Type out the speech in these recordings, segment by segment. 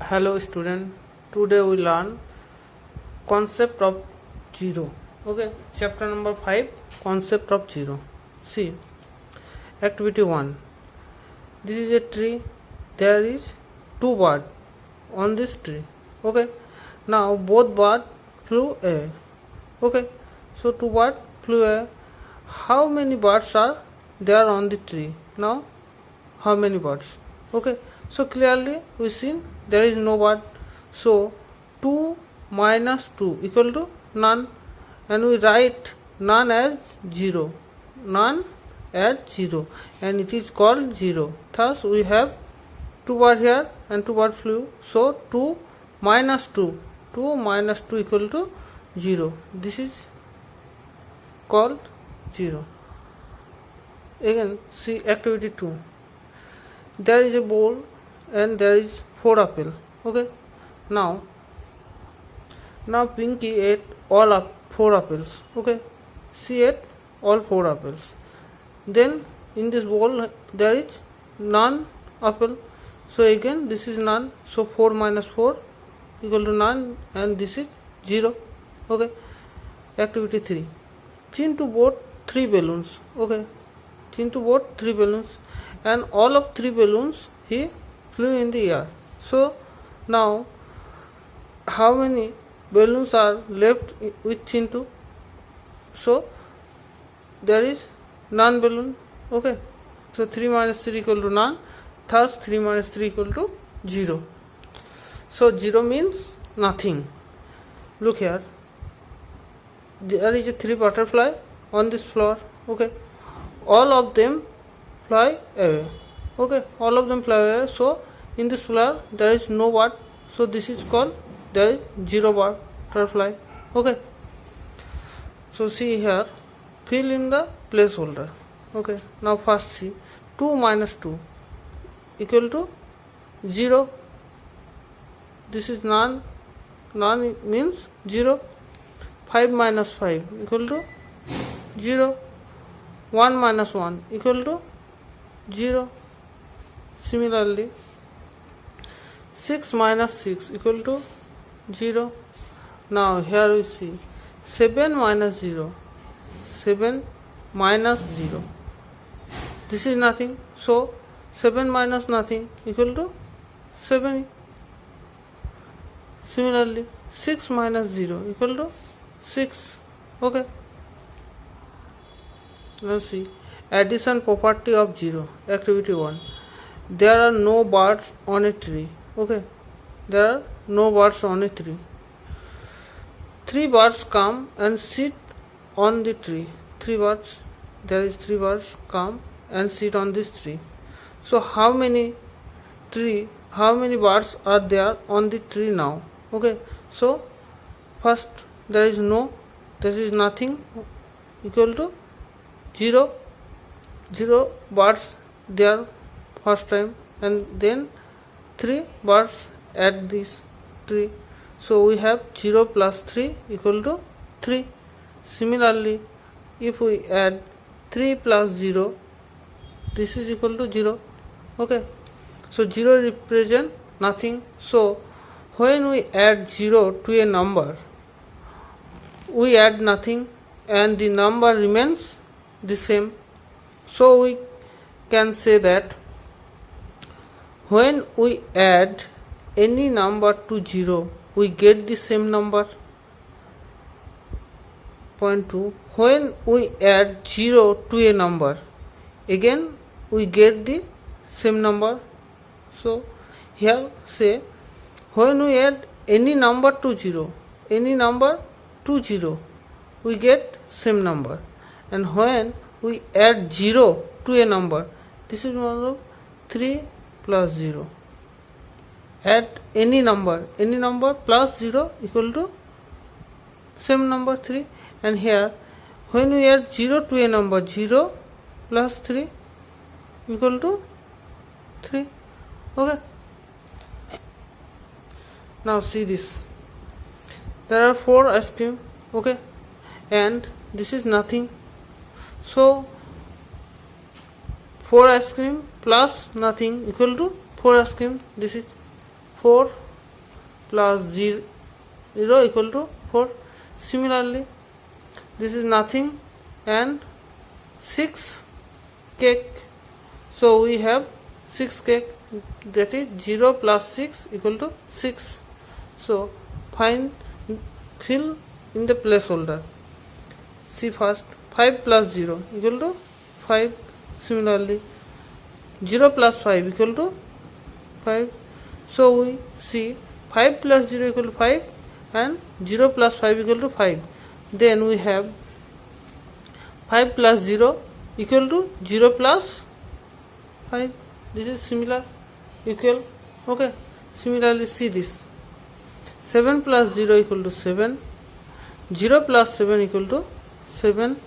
Hello student, today we learn concept of zero. Okay, chapter number 5, concept of zero. See, activity 1. This is a tree, there is two birds on this tree. Okay, now both birds flew away. Okay, so two birds flew away. How many birds are there on the tree? Now, how many birds? Okay, so clearly we see there is no bird, so 2 minus 2 equal to none, and we write none as 0, none as 0, and it is called 0. Thus we have two bird here and two bird flew, so 2 minus 2 equal to 0. This is called 0. Again, see activity 2. There is a bowl and there is 4 apples. Okay, now Pinky ate all 4 apples. Okay, she ate all 4 apples. Then in this bowl there is none apple, so again this is none, so 4 minus 4 equal to none, and this is 0. Okay, activity 3. Chintu bought 3 balloons. Okay, Chintu bought 3 balloons, and all of 3 balloons he flew in the air. So now how many balloons are left with Chintu? So there is none balloon. Okay, so 3 minus 3 equal to none, thus 3 minus 3 equal to 0. So 0 means nothing. Look here, there is a 3 butterfly on this floor. Okay, all of them fly away. Okay, all of them fly away, so in this flower there is no bird, so this is called there is 0 butterfly. Okay, so see here, fill in the placeholder. Okay, now first see 2 minus 2 equal to 0. This is none, none means 0. 5 minus 5 equal to 0. 1 minus 1 equal to 0. Similarly, 6 minus 6 equal to 0. Now here we see 7 minus 0, 7 minus 0. This is nothing, so 7 minus nothing equal to 7. Similarly, 6 minus 0 equal to 6. Okay. Now see addition property of 0. Activity 1. There are no birds on a tree. Okay, there are no birds on a tree. 3 birds come and sit on the tree. 3 birds, there is 3 birds come and sit on this tree. So how many birds are there on the tree now? Okay, so first there is nothing equal to 0. 0 birds there first time, and then 3 birds at this tree, so we have 0 plus 3 equal to 3. Similarly, if we add 3 plus 0, this is equal to 0. Okay, so 0 represent nothing, so when we add 0 to a number, we add nothing and the number remains the same. So we can say that when we add any number to 0, we get the same number. Point 2. When we add 0 to a number, again we get the same number. So here say when we add any number to 0, we get same number, and when we add 0 to a number, this is 3 plus 0. Add any number plus 0 equal to same number 3, and here when we add 0 to a number, 0 plus 3 equal to 3. Okay, now see this, there are 4 ice cream. Okay, and this is nothing, so 4 ice cream plus nothing equal to 4 ice cream. This is 4 plus 0 equal to 4. Similarly, this is nothing and 6 cake. So we have 6 cake, that is 0 plus 6 equal to 6. So fill in the placeholder. See first, 5 plus 0 equal to 5. Similarly, 0 plus 5 equal to 5. So we see 5 plus 0 equal to 5 and 0 plus 5 equal to 5. Then we have 5 plus 0 equal to 0 plus 5. This is similar, equal. Okay. Similarly, see this. 7 plus 0 equal to 7. 0 plus 7 equal to 7.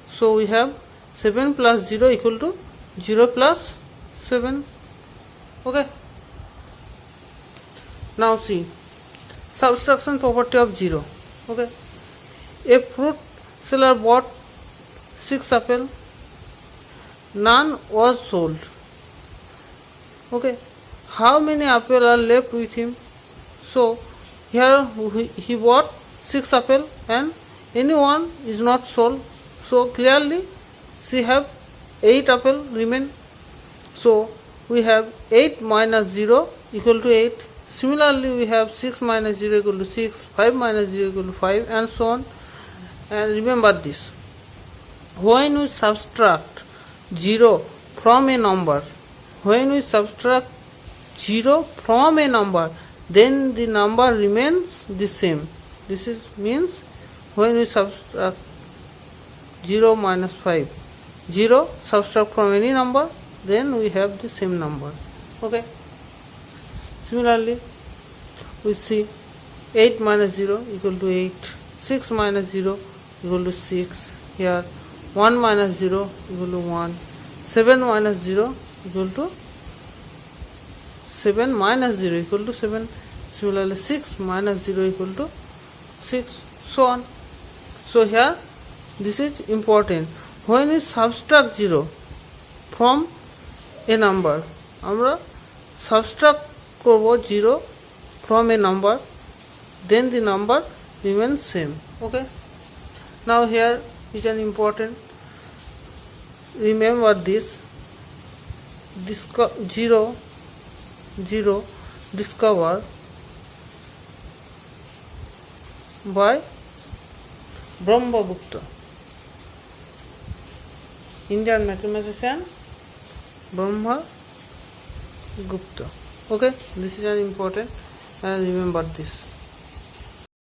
So we have 7 plus 0 equal to 0 plus 7. Okay. Now see, subtraction property of 0. Okay. A fruit seller bought 6 apples. None was sold. Okay. How many apples are left with him? So here he bought 6 apples and any one is not sold. So clearly she have 8 apples remain. So we have 8 minus 0 equal to 8. Similarly, we have 6 minus 0 equal to 6, 5 minus 0 equal to 5, and so on. And remember this, when we subtract 0 from a number, when we subtract 0 from a number, then the number remains the same. This is means when we subtract 0 minus 5, 0 subtract from any number, then we have the same number. Okay. Similarly, we see 8 minus 0 equal to 8, 6 minus 0 equal to 6, here 1 minus 0 equal to 1, 7 minus 0 equal to 7 minus 0 equal to 7. Similarly, 6 minus 0 equal to 6, so on. So here this is important. When we subtract 0 from a number, আমরা subtract করব 0 from a number, then the number remains same. Okay. Now here is an important, remember this, 0 discovered by Brahmagupta, Indian mathematician Brahmagupta. Okay, this is an important, and remember this.